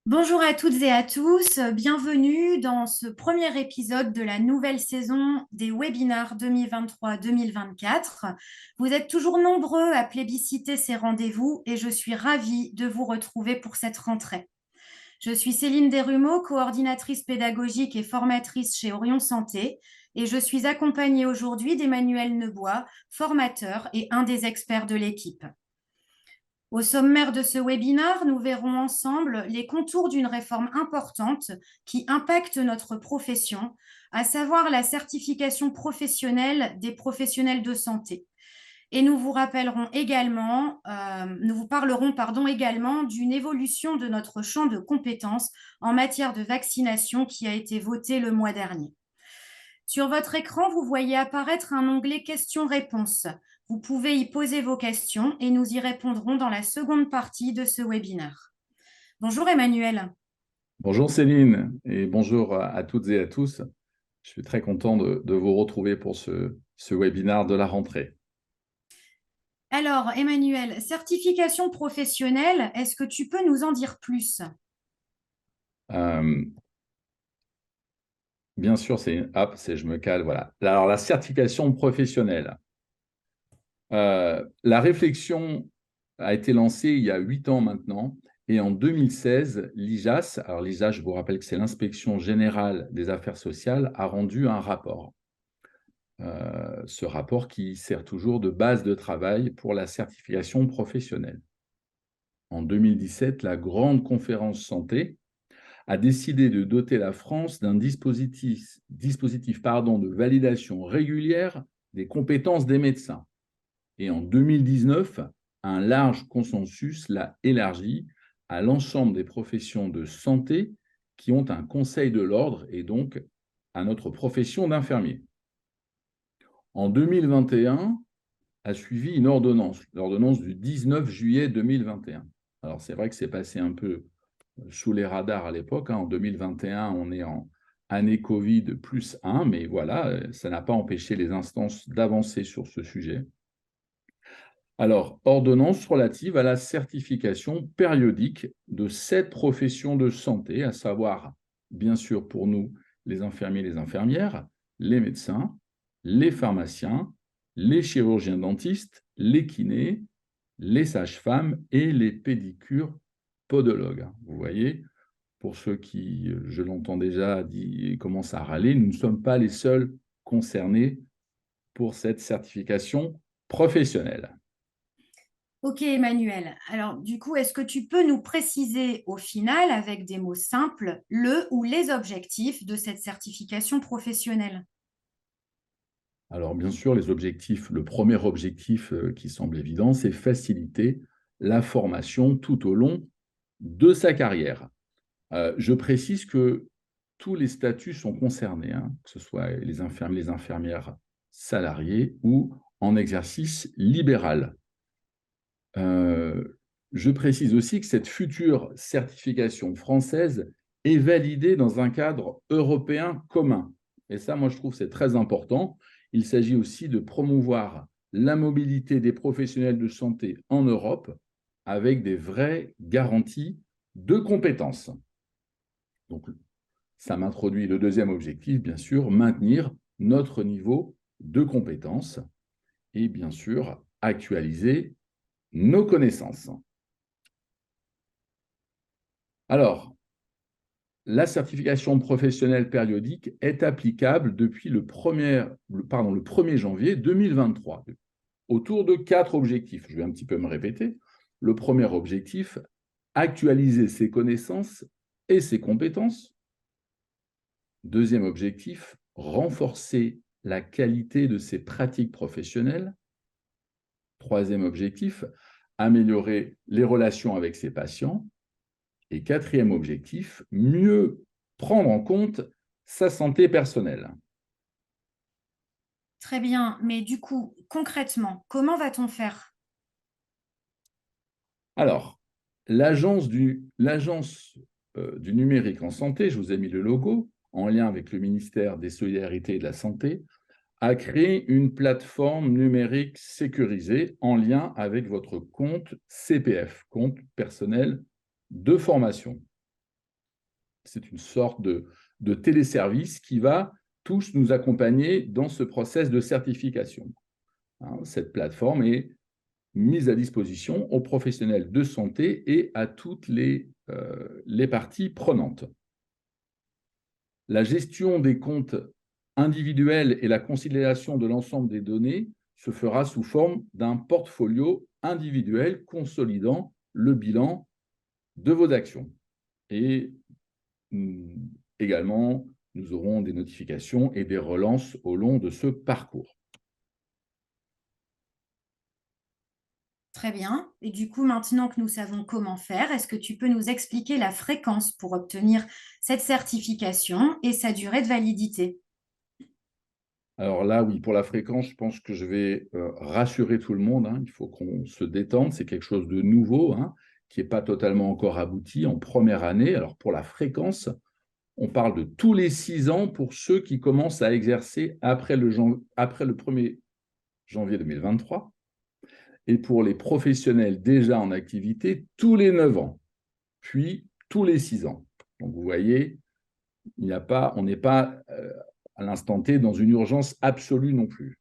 Bonjour à toutes et à tous, bienvenue dans ce premier épisode de la nouvelle saison des webinaires 2023-2024. Vous êtes toujours nombreux à plébisciter ces rendez-vous et je suis ravie de vous retrouver pour cette rentrée. Je suis Céline Desrumeaux, coordinatrice pédagogique et formatrice chez Orion Santé et je suis accompagnée aujourd'hui d'Emmanuel Nebois, formateur et un des experts de l'équipe. Au sommaire de ce webinaire, nous verrons ensemble les contours d'une réforme importante qui impacte notre profession, à savoir la certification professionnelle des professionnels de santé. Et nous vous parlerons également d'une évolution de notre champ de compétences en matière de vaccination qui a été voté le mois dernier. Sur votre écran, vous voyez apparaître un onglet questions-réponses. Vous pouvez y poser vos questions et nous y répondrons dans la seconde partie de ce webinaire. Bonjour Emmanuel. Bonjour Céline et bonjour à toutes et à tous. Je suis très content de vous retrouver pour ce webinaire de la rentrée. Alors Emmanuel, certification professionnelle, est-ce que tu peux nous en dire plus? Bien sûr, je me cale, voilà. Alors, la certification professionnelle. La réflexion a été lancée il y a 8 ans maintenant, et en 2016, l'IJAS, alors l'IJAS, je vous rappelle que c'est l'Inspection générale des affaires sociales, a rendu un rapport. Ce rapport qui sert toujours de base de travail pour la certification professionnelle. En 2017, la Grande Conférence Santé a décidé de doter la France d'un dispositif de validation régulière des compétences des médecins. Et en 2019, un large consensus l'a élargi à l'ensemble des professions de santé qui ont un conseil de l'ordre et donc à notre profession d'infirmier. En 2021, a suivi une ordonnance, l'ordonnance du 19 juillet 2021. Alors, c'est vrai que c'est passé un peu sous les radars à l'époque. En 2021, on est en année Covid +1, mais voilà, ça n'a pas empêché les instances d'avancer sur ce sujet. Alors, ordonnance relative à la certification périodique de 7 professions de santé, à savoir, bien sûr, pour nous, les infirmiers et les infirmières, les médecins, les pharmaciens, les chirurgiens dentistes, les kinés, les sages-femmes et les pédicures podologues. Vous voyez, pour ceux qui, je l'entends déjà, commencent à râler, nous ne sommes pas les seuls concernés pour cette certification professionnelle. Ok Emmanuel, alors du coup, est-ce que tu peux nous préciser au final, avec des mots simples, le ou les objectifs de cette certification professionnelle? Alors, bien sûr, les objectifs, le premier objectif qui semble évident, c'est faciliter la formation tout au long de sa carrière. Je précise que tous les statuts sont concernés, que ce soit les infirmiers, les infirmières salariés ou en exercice libéral. Je précise aussi que cette future certification française est validée dans un cadre européen commun. Et ça, moi, je trouve que c'est très important. Il s'agit aussi de promouvoir la mobilité des professionnels de santé en Europe avec des vraies garanties de compétences. Donc, ça m'introduit le deuxième objectif, bien sûr, maintenir notre niveau de compétences et, bien sûr, actualiser nos connaissances. Alors, la certification professionnelle périodique est applicable depuis le 1er janvier 2023, autour de 4 objectifs. Je vais un petit peu me répéter. Le premier objectif, actualiser ses connaissances et ses compétences. Deuxième objectif, renforcer la qualité de ses pratiques professionnelles. Troisième objectif, améliorer les relations avec ses patients. Et quatrième objectif, mieux prendre en compte sa santé personnelle. Très bien, mais du coup, concrètement, comment va-t-on faire? Alors, l'agence du numérique en santé, je vous ai mis le logo, en lien avec le ministère des Solidarités et de la Santé, a créé une plateforme numérique sécurisée en lien avec votre compte CPF, compte personnel de formation. C'est une sorte de téléservice qui va tous nous accompagner dans ce process de certification. Cette plateforme est mise à disposition aux professionnels de santé et à toutes les parties prenantes. La gestion des comptes individuels et la conciliation de l'ensemble des données se fera sous forme d'un portfolio individuel consolidant le bilan de vos actions. Et également, nous aurons des notifications et des relances au long de ce parcours. Très bien. Et du coup, maintenant que nous savons comment faire, est-ce que tu peux nous expliquer la fréquence pour obtenir cette certification et sa durée de validité? Alors là, oui, pour la fréquence, je pense que je vais rassurer tout le monde. Il faut qu'on se détende. C'est quelque chose de nouveau, qui n'est pas totalement encore abouti en première année. Alors pour la fréquence, on parle de tous les 6 ans pour ceux qui commencent à exercer après le 1er janvier 2023. Et pour les professionnels déjà en activité, tous les 9 ans, puis tous les 6 ans. Donc vous voyez, on n'est pas à l'instant T dans une urgence absolue non plus.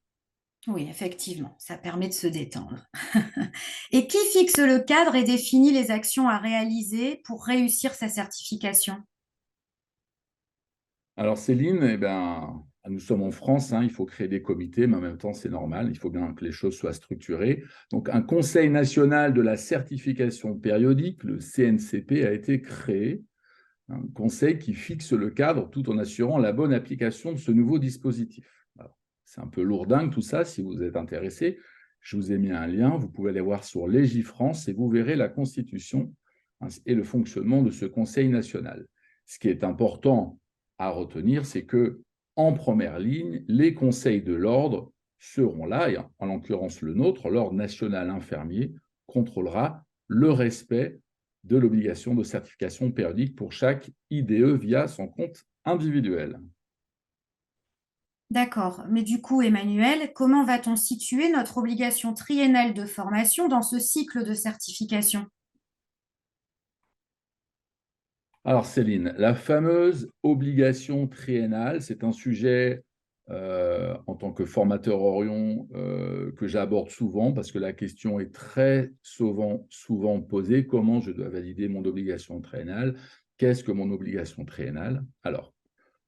Oui, effectivement, ça permet de se détendre. Et qui fixe le cadre et définit les actions à réaliser pour réussir sa certification? Alors Céline, eh ben, nous sommes en France, il faut créer des comités, mais en même temps c'est normal, il faut bien que les choses soient structurées. Donc un Conseil national de la certification périodique, le CNCP, a été créé, un conseil qui fixe le cadre tout en assurant la bonne application de ce nouveau dispositif. C'est un peu lourdingue tout ça, si vous êtes intéressé, je vous ai mis un lien, vous pouvez aller voir sur Légifrance et vous verrez la constitution et le fonctionnement de ce Conseil national. Ce qui est important à retenir, c'est que en première ligne, les conseils de l'ordre seront là, et en l'occurrence le nôtre, l'ordre national infirmier, contrôlera le respect de l'obligation de certification périodique pour chaque IDE via son compte individuel. D'accord. Mais du coup, Emmanuel, comment va-t-on situer notre obligation triennale de formation dans ce cycle de certification? Alors Céline, la fameuse obligation triennale, c'est un sujet en tant que formateur Orion que j'aborde souvent parce que la question est très souvent posée. Comment je dois valider mon obligation triennale? Qu'est-ce que mon obligation triennale? Alors,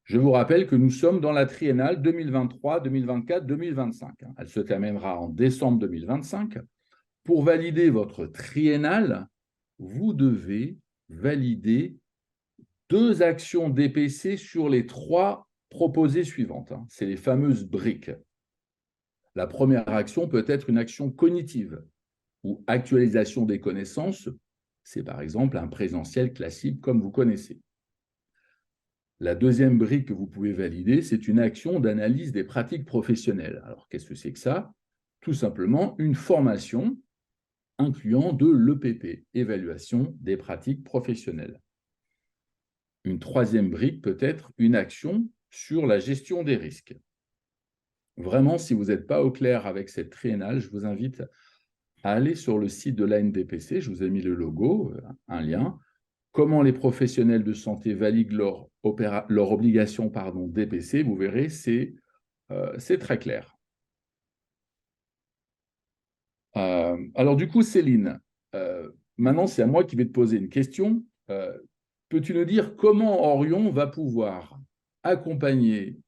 je vous rappelle que nous sommes dans la triennale 2023, 2024, 2025. Elle se terminera en décembre 2025. Pour valider votre triennale, vous devez valider 2 actions DPC sur les 3 proposées suivantes. C'est les fameuses briques. La première action peut être une action cognitive ou actualisation des connaissances. C'est par exemple un présentiel classique comme vous connaissez. La deuxième brique que vous pouvez valider, c'est une action d'analyse des pratiques professionnelles. Alors, qu'est-ce que c'est que ça? Tout simplement une formation incluant de l'EPP, évaluation des pratiques professionnelles. Une troisième brique peut être une action sur la gestion des risques. Vraiment, si vous n'êtes pas au clair avec cette triennale, je vous invite à aller sur le site de l'ANDPC, je vous ai mis le logo, un lien, comment les professionnels de santé valident leur obligation DPC, vous verrez, c'est très clair. Alors du coup, Céline, maintenant c'est à moi qui vais te poser une question. Peux-tu nous dire comment Orion va pouvoir accompagner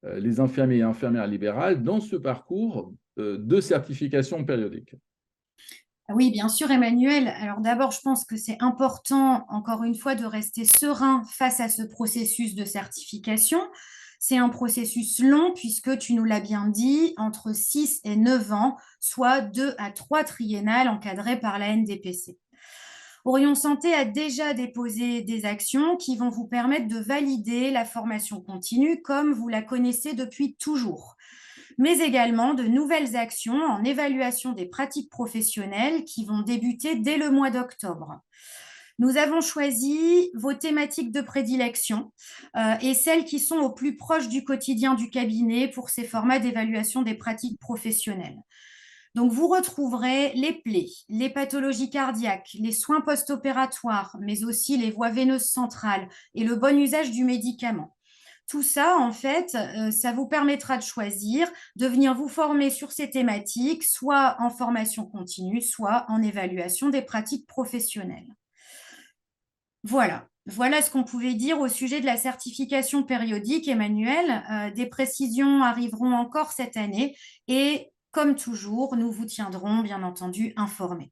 les infirmiers et infirmières libérales dans ce parcours de certification périodique? Oui, bien sûr, Emmanuel. Alors d'abord, je pense que c'est important, encore une fois, de rester serein face à ce processus de certification. C'est un processus long puisque tu nous l'as bien dit, entre 6 et 9 ans, soit 2 à 3 triennales encadrées par la NDPC. Orion Santé a déjà déposé des actions qui vont vous permettre de valider la formation continue comme vous la connaissez depuis toujours, mais également de nouvelles actions en évaluation des pratiques professionnelles qui vont débuter dès le mois d'octobre. Nous avons choisi vos thématiques de prédilection et celles qui sont au plus proche du quotidien du cabinet pour ces formats d'évaluation des pratiques professionnelles. Donc, vous retrouverez les plaies, les pathologies cardiaques, les soins post-opératoires, mais aussi les voies veineuses centrales et le bon usage du médicament. Tout ça, en fait, ça vous permettra de choisir, de venir vous former sur ces thématiques, soit en formation continue, soit en évaluation des pratiques professionnelles. Voilà. Voilà ce qu'on pouvait dire au sujet de la certification périodique, Emmanuel. Des précisions arriveront encore cette année et, comme toujours, nous vous tiendrons, bien entendu, informés.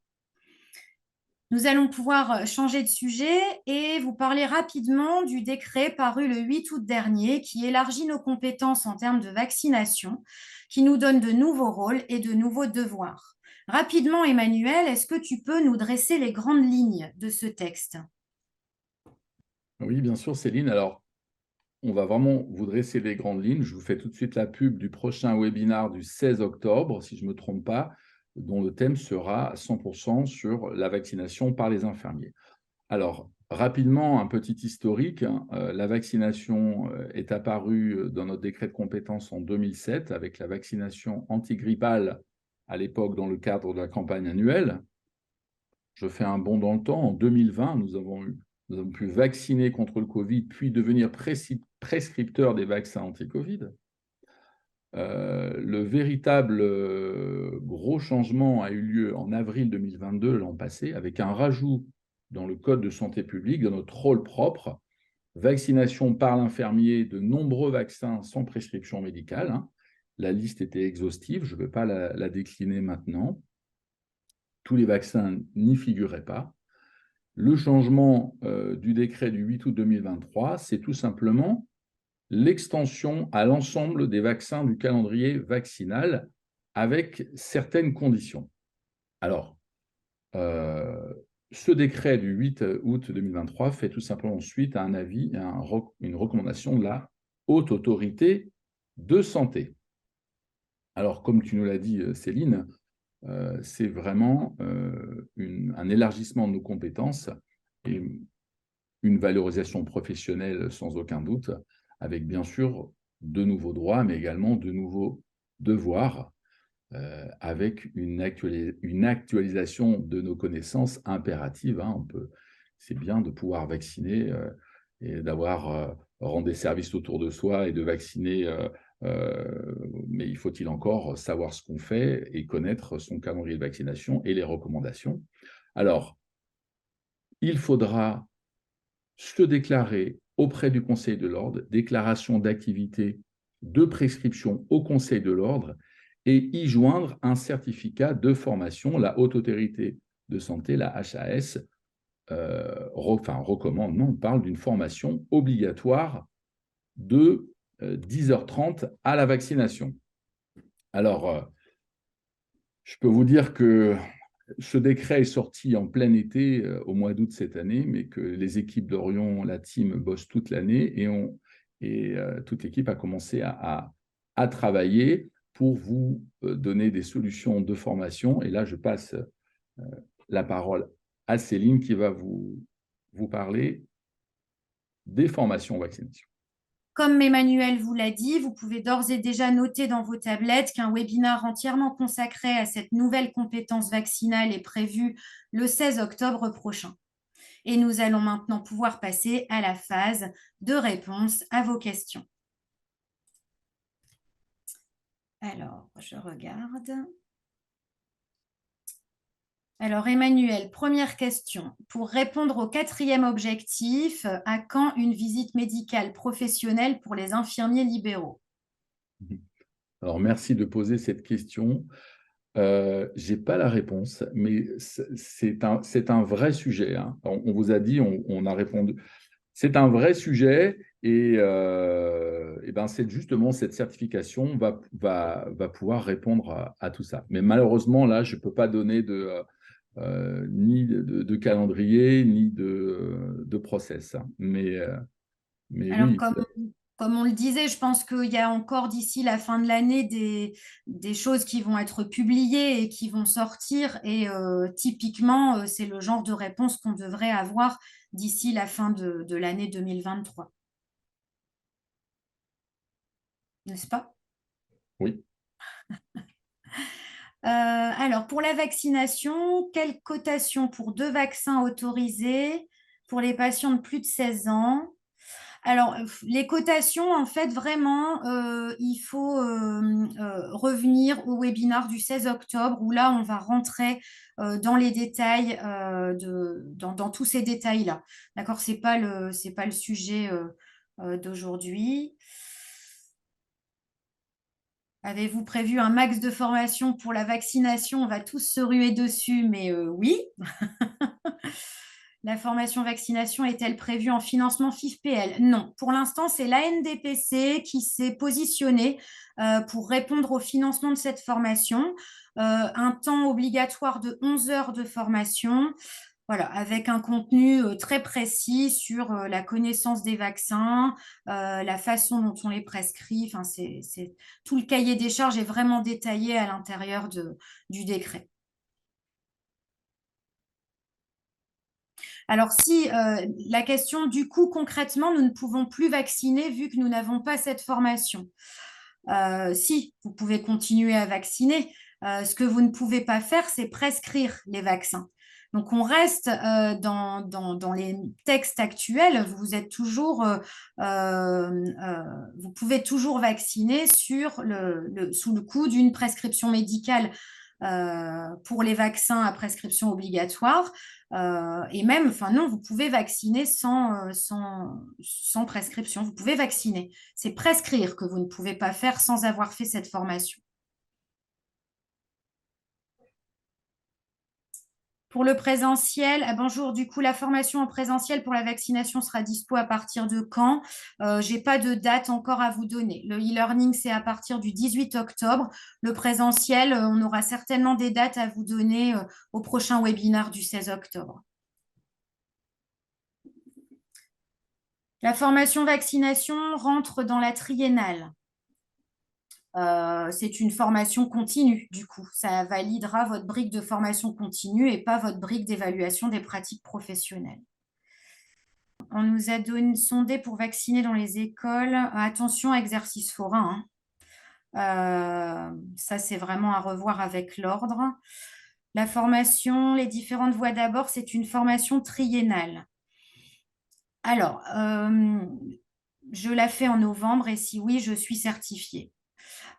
Nous allons pouvoir changer de sujet et vous parler rapidement du décret paru le 8 août dernier qui élargit nos compétences en termes de vaccination, qui nous donne de nouveaux rôles et de nouveaux devoirs. Rapidement, Emmanuel, est-ce que tu peux nous dresser les grandes lignes de ce texte ? Oui, bien sûr, Céline. Alors, on va vraiment vous dresser les grandes lignes. Je vous fais tout de suite la pub du prochain webinaire du 16 octobre, si je ne me trompe pas, dont le thème sera à 100% sur la vaccination par les infirmiers. Alors, rapidement, un petit historique. La vaccination est apparue dans notre décret de compétences en 2007 avec la vaccination antigrippale à l'époque dans le cadre de la campagne annuelle. Je fais un bond dans le temps. En 2020, nous avons pu vacciner contre le Covid, puis devenir prescripteurs des vaccins anti-Covid. Le véritable gros changement a eu lieu en avril 2022, l'an passé, avec un rajout dans le Code de santé publique, dans notre rôle propre, vaccination par l'infirmier de nombreux vaccins sans prescription médicale. La liste était exhaustive, je ne vais pas la décliner maintenant. Tous les vaccins n'y figuraient pas. Le changement du décret du 8 août 2023, c'est tout simplement l'extension à l'ensemble des vaccins du calendrier vaccinal avec certaines conditions. Alors, ce décret du 8 août 2023 fait tout simplement suite à un avis, une recommandation de la Haute Autorité de Santé. Alors, comme tu nous l'as dit, Céline, c'est vraiment un élargissement de nos compétences et une valorisation professionnelle sans aucun doute, avec bien sûr de nouveaux droits, mais également de nouveaux devoirs, avec une actualisation de nos connaissances impératives. C'est bien de pouvoir vacciner et d'avoir rendre des services autour de soi et de vacciner, mais faut-il encore savoir ce qu'on fait et connaître son calendrier de vaccination et les recommandations. Alors, il faudra se déclarer auprès du Conseil de l'ordre, déclaration d'activité de prescription au Conseil de l'ordre et y joindre un certificat de formation. La Haute Autorité de Santé, la HAS, recommande, non, on parle d'une formation obligatoire de 10h30 à la vaccination. Alors, je peux vous dire que ce décret est sorti en plein été, au mois d'août cette année, mais que les équipes d'Orion, la team, bossent toute l'année et toute l'équipe a commencé à travailler pour vous donner des solutions de formation. Et là, je passe la parole à Céline qui va vous parler des formations vaccination. Comme Emmanuel vous l'a dit, vous pouvez d'ores et déjà noter dans vos tablettes qu'un webinaire entièrement consacré à cette nouvelle compétence vaccinale est prévu le 16 octobre prochain. Et nous allons maintenant pouvoir passer à la phase de réponse à vos questions. Alors, je regarde. Alors, Emmanuel, première question. Pour répondre au 4e objectif, à quand une visite médicale professionnelle pour les infirmiers libéraux? Alors, merci de poser cette question. Je n'ai pas la réponse, mais c'est un vrai sujet. On vous a dit, on a répondu. C'est un vrai sujet et c'est justement cette certification va pouvoir répondre à tout ça. Mais malheureusement, là, je ne peux pas donner ni de calendrier, ni de process. Mais Alors, oui, comme on le disait, je pense qu'il y a encore d'ici la fin de l'année des choses qui vont être publiées et qui vont sortir. Et typiquement, c'est le genre de réponse qu'on devrait avoir d'ici la fin de l'année 2023. N'est-ce pas? oui. Alors, pour la vaccination, quelle cotation pour 2 vaccins autorisés pour les patients de plus de 16 ans? Alors, les cotations, en fait, vraiment, il faut revenir au webinaire du 16 octobre où là, on va rentrer dans les détails, dans tous ces détails-là. D'accord? C'est pas le sujet d'aujourd'hui. Avez-vous prévu un max de formation pour la vaccination? On va tous se ruer dessus, mais oui. La formation vaccination est-elle prévue en financement FIFPL? Non. Pour l'instant, c'est l'ANDPC qui s'est positionné pour répondre au financement de cette formation. Un temps obligatoire de 11 heures de formation. Voilà, avec un contenu très précis sur la connaissance des vaccins, la façon dont on les prescrit. Enfin, tout le cahier des charges est vraiment détaillé à l'intérieur du décret. Alors, si la question, du coup, concrètement, nous ne pouvons plus vacciner vu que nous n'avons pas cette formation. Si, vous pouvez continuer à vacciner. Ce que vous ne pouvez pas faire, c'est prescrire les vaccins. Donc, on reste dans les textes actuels. Vous pouvez toujours vacciner sous le coup d'une prescription médicale pour les vaccins à prescription obligatoire. Et même, enfin non, vous pouvez vacciner sans prescription. Vous pouvez vacciner. C'est prescrire que vous ne pouvez pas faire sans avoir fait cette formation. Pour le présentiel, bonjour, du coup, la formation en présentiel pour la vaccination sera dispo à partir de quand? Je n'ai pas de date encore à vous donner. Le e-learning, c'est à partir du 18 octobre. Le présentiel, on aura certainement des dates à vous donner au prochain webinaire du 16 octobre. La formation vaccination rentre dans la triennale. C'est une formation continue, du coup. Ça validera votre brique de formation continue et pas votre brique d'évaluation des pratiques professionnelles. On nous a sondé pour vacciner dans les écoles. Attention, exercice forain, hein. Ça, c'est vraiment à revoir avec l'ordre. La formation, les différentes voies d'abord, c'est une formation triennale. Alors, je la fais en novembre et si oui, je suis certifiée.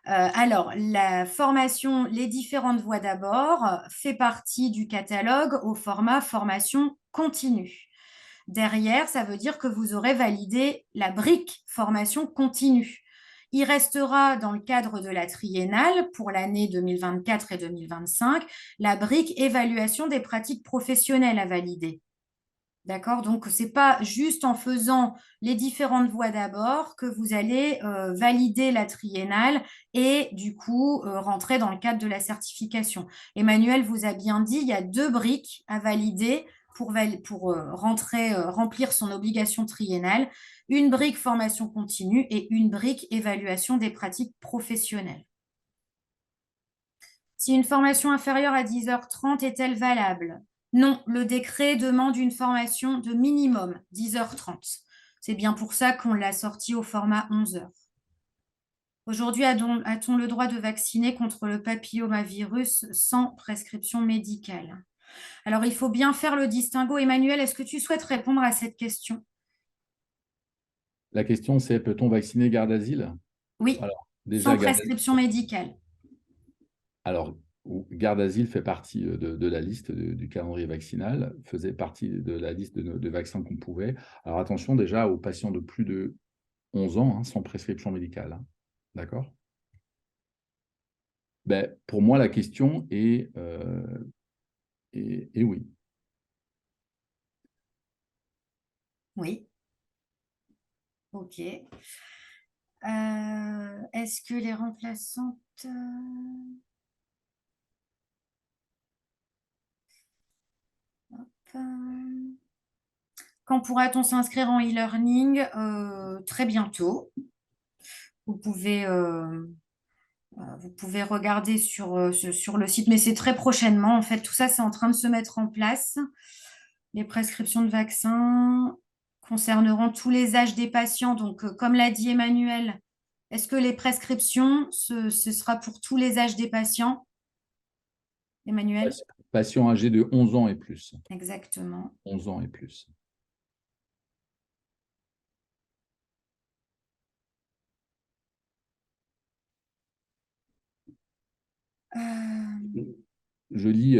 Alors, la formation Les différentes voies d'abord fait partie du catalogue au format formation continue. Derrière, ça veut dire que vous aurez validé la brique formation continue. Il restera dans le cadre de la triennale pour l'année 2024 et 2025 la brique évaluation des pratiques professionnelles à valider. D'accord? Donc, ce n'est pas juste en faisant les différentes voies d'abord que vous allez valider la triennale et du coup rentrer dans le cadre de la certification. Emmanuel vous a bien dit, il y a 2 briques à valider pour remplir son obligation triennale. Une brique formation continue et une brique évaluation des pratiques professionnelles. Si une formation inférieure à 10h30 est-elle valable? Non, le décret demande une formation de minimum 10h30. C'est bien pour ça qu'on l'a sorti au format 11h. Aujourd'hui, a-t-on le droit de vacciner contre le papillomavirus sans prescription médicale? Alors, il faut bien faire le distinguo. Emmanuel, est-ce que tu souhaites répondre à cette question? La question, c'est peut-on vacciner garde d'asile? Oui, Alors, sans déjà, prescription médicale. alors, garde d'asile fait partie de la liste du calendrier vaccinal, faisait partie de la liste de vaccins qu'on pouvait. Alors, attention déjà aux patients de plus de 11 ans, hein, sans prescription médicale, hein. D'accord? Ben, pour moi, la question est oui. Oui. OK. Est-ce que les remplaçantes... Quand pourra-t-on s'inscrire en e-learning? Très bientôt. Vous pouvez, vous pouvez regarder sur le site, mais c'est très prochainement. En fait, tout ça, c'est en train de se mettre en place. Les prescriptions de vaccins concerneront tous les âges des patients. Donc, comme l'a dit Emmanuel, est-ce que les prescriptions, ce sera pour tous les âges des patients, Emmanuel? Patients âgés de 11 ans et plus. Exactement. 11 ans et plus. Je lis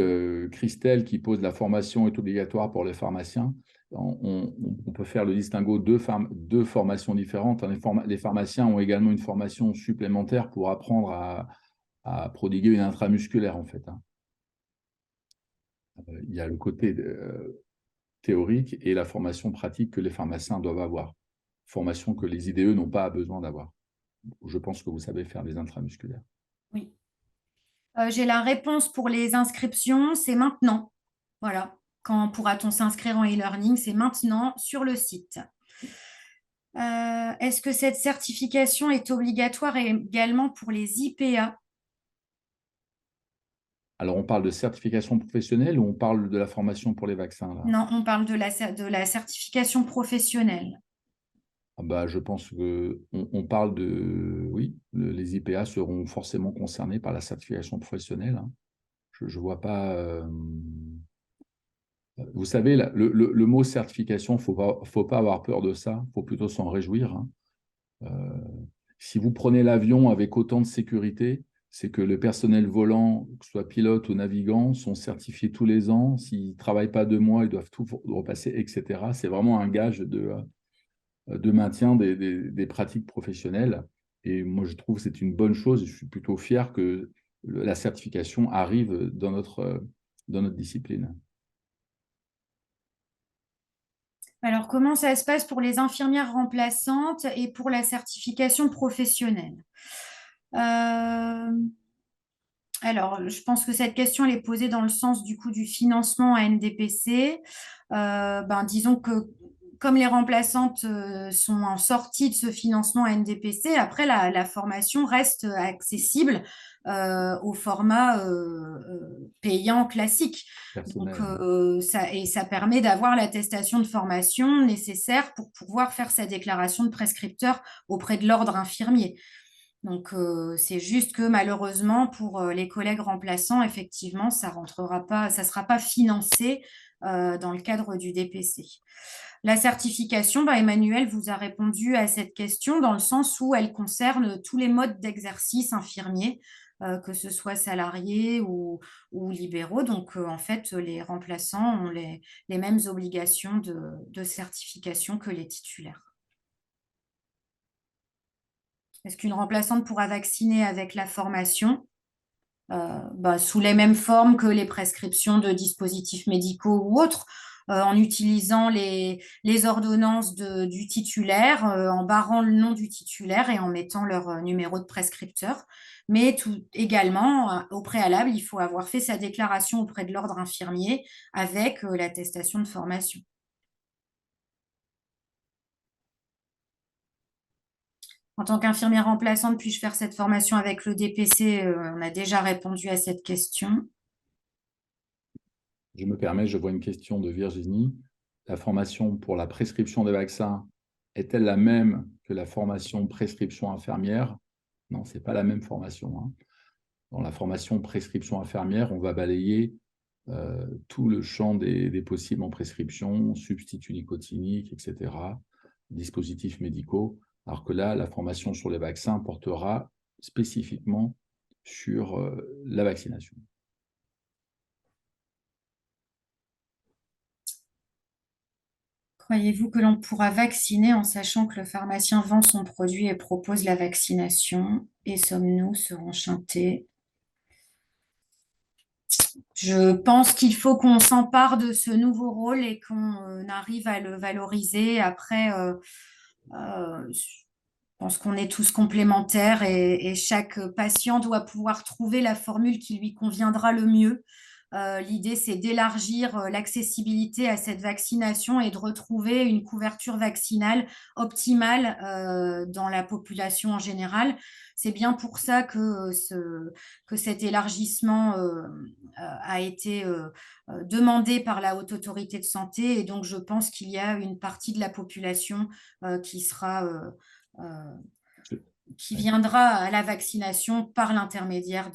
Christelle qui pose la formation est obligatoire pour les pharmaciens. On peut faire le distinguo deux formations différentes. Les pharmaciens ont également une formation supplémentaire pour apprendre à prodiguer une intramusculaire, en fait. Il y a le côté théorique et la formation pratique que les pharmaciens doivent avoir. Formation que les IDE n'ont pas besoin d'avoir. Je pense que vous savez faire des intramusculaires. Oui. J'ai la réponse pour les inscriptions, c'est maintenant. Voilà. Quand pourra-t-on s'inscrire en e-learning? C'est maintenant sur le site. Est-ce que cette certification est obligatoire également pour les IPA? Alors, on parle de certification professionnelle ou on parle de la formation pour les vaccins là? Non, on parle de la certification professionnelle. Ah bah, je pense qu'on parle de... Oui, les IPA seront forcément concernés par la certification professionnelle. Je ne vois pas... Vous savez, le mot certification, il ne faut pas avoir peur de ça. Il faut plutôt s'en réjouir. Si vous prenez l'avion avec autant de sécurité, c'est que le personnel volant, que ce soit pilote ou navigant, sont certifiés tous les ans. S'ils ne travaillent pas 2 mois, ils doivent tout repasser, etc. C'est vraiment un gage de maintien des pratiques professionnelles. Et moi, je trouve que c'est une bonne chose. Je suis plutôt fier que la certification arrive dans notre discipline. Alors, comment ça se passe pour les infirmières remplaçantes et pour la certification professionnelle? Alors, je pense que cette question elle est posée dans le sens du coup du financement à NDPC. Disons que comme les remplaçantes sont en sortie de ce financement à NDPC, après la formation reste accessible au format payant classique. Donc, Personnel. ça permet d'avoir l'attestation de formation nécessaire pour pouvoir faire sa déclaration de prescripteur auprès de l'ordre infirmier. Donc, c'est juste que malheureusement, pour les collègues remplaçants, effectivement, ça rentrera pas, ça ne sera pas financé dans le cadre du DPC. La certification, Emmanuel vous a répondu à cette question dans le sens où elle concerne tous les modes d'exercice infirmiers, que ce soit salariés ou libéraux. Donc, en fait, les remplaçants ont les mêmes obligations de certification que les titulaires. Est-ce qu'une remplaçante pourra vacciner avec la formation? Sous les mêmes formes que les prescriptions de dispositifs médicaux ou autres, en utilisant les ordonnances du titulaire, en barrant le nom du titulaire et en mettant leur numéro de prescripteur. Mais également, au préalable, il faut avoir fait sa déclaration auprès de l'ordre infirmier avec l'attestation de formation. En tant qu'infirmière remplaçante, puis-je faire cette formation avec le DPC? On a déjà répondu à cette question. Je me permets, je vois une question de Virginie. La formation pour la prescription des vaccins est-elle la même que la formation prescription infirmière? Non, ce n'est pas la même formation. Dans la formation prescription infirmière, on va balayer tout le champ des possibles en prescription, substituts nicotiniques, etc., dispositifs médicaux, alors que là, la formation sur les vaccins portera spécifiquement sur la vaccination. Croyez-vous que l'on pourra vacciner en sachant que le pharmacien vend son produit et propose la vaccination? Et sommes-nous seront chantés? Je pense qu'il faut qu'on s'empare de ce nouveau rôle et qu'on arrive à le valoriser. Après, je pense qu'on est tous complémentaires et chaque patient doit pouvoir trouver la formule qui lui conviendra le mieux. L'idée, c'est d'élargir l'accessibilité à cette vaccination et de retrouver une couverture vaccinale optimale dans la population en général. C'est bien pour ça que cet élargissement a été demandé par la Haute Autorité de Santé. Et donc, je pense qu'il y a une partie de la population qui sera, qui Ouais. viendra à la vaccination par l'intermédiaire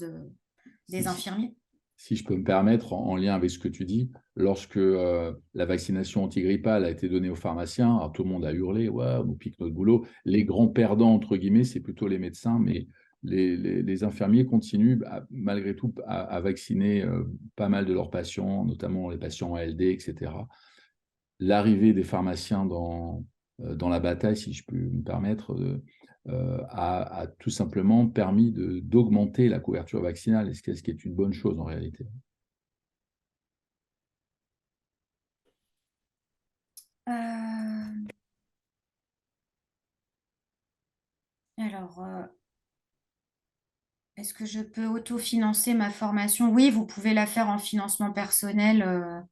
des Si, infirmiers. si je peux me permettre, en lien avec ce que tu dis, lorsque la vaccination antigrippale a été donnée aux pharmaciens, alors tout le monde a hurlé, ouais, on nous pique notre boulot. Les grands perdants, entre guillemets, c'est plutôt les médecins, mais les infirmiers continuent, malgré tout, à vacciner pas mal de leurs patients, notamment les patients ALD, etc. L'arrivée des pharmaciens dans la bataille, si je peux me permettre, a tout simplement permis d'augmenter la couverture vaccinale, ce qui est une bonne chose en réalité. Alors, est-ce que je peux autofinancer ma formation? Oui, vous pouvez la faire en financement personnel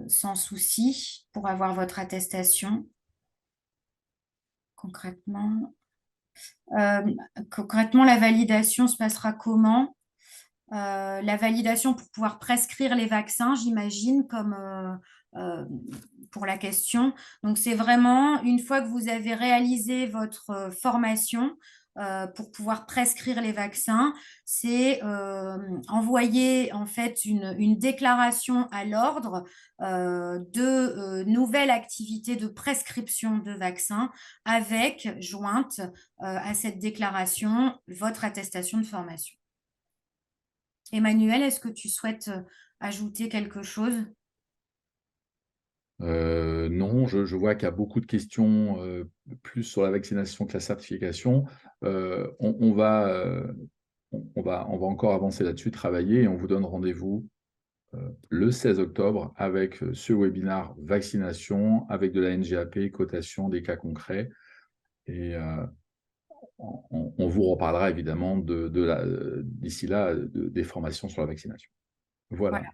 sans souci pour avoir votre attestation. Concrètement, euh, concrètement, la validation se passera comment? La validation pour pouvoir prescrire les vaccins, j'imagine, comme pour la question. Donc, c'est vraiment une fois que vous avez réalisé votre formation pour pouvoir prescrire les vaccins, c'est envoyer en fait une déclaration à l'ordre de nouvelles activités de prescription de vaccins avec jointe à cette déclaration votre attestation de formation. Emmanuel, est-ce que tu souhaites ajouter quelque chose? Non, je vois qu'il y a beaucoup de questions plus sur la vaccination que la certification. On va encore avancer là-dessus, travailler, et on vous donne rendez-vous le 16 octobre avec ce webinaire vaccination, avec de la NGAP, cotation des cas concrets. Et on vous reparlera évidemment d'ici là des formations sur la vaccination. Voilà. Voilà.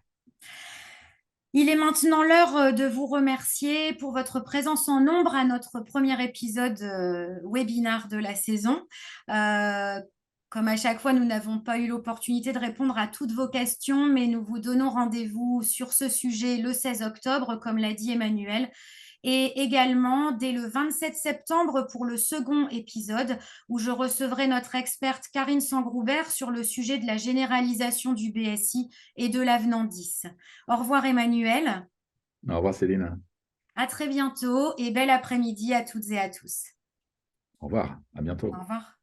Il est maintenant l'heure de vous remercier pour votre présence en nombre à notre premier épisode webinaire de la saison. Comme à chaque fois, nous n'avons pas eu l'opportunité de répondre à toutes vos questions, mais nous vous donnons rendez-vous sur ce sujet le 16 octobre, comme l'a dit Emmanuel, et également dès le 27 septembre pour le second épisode où je recevrai notre experte Karine Sangroubert sur le sujet de la généralisation du BSI et de l'avenant 10. Au revoir Emmanuel. Au revoir Céline. À très bientôt et bel après-midi à toutes et à tous. Au revoir. À Au bientôt. revoir.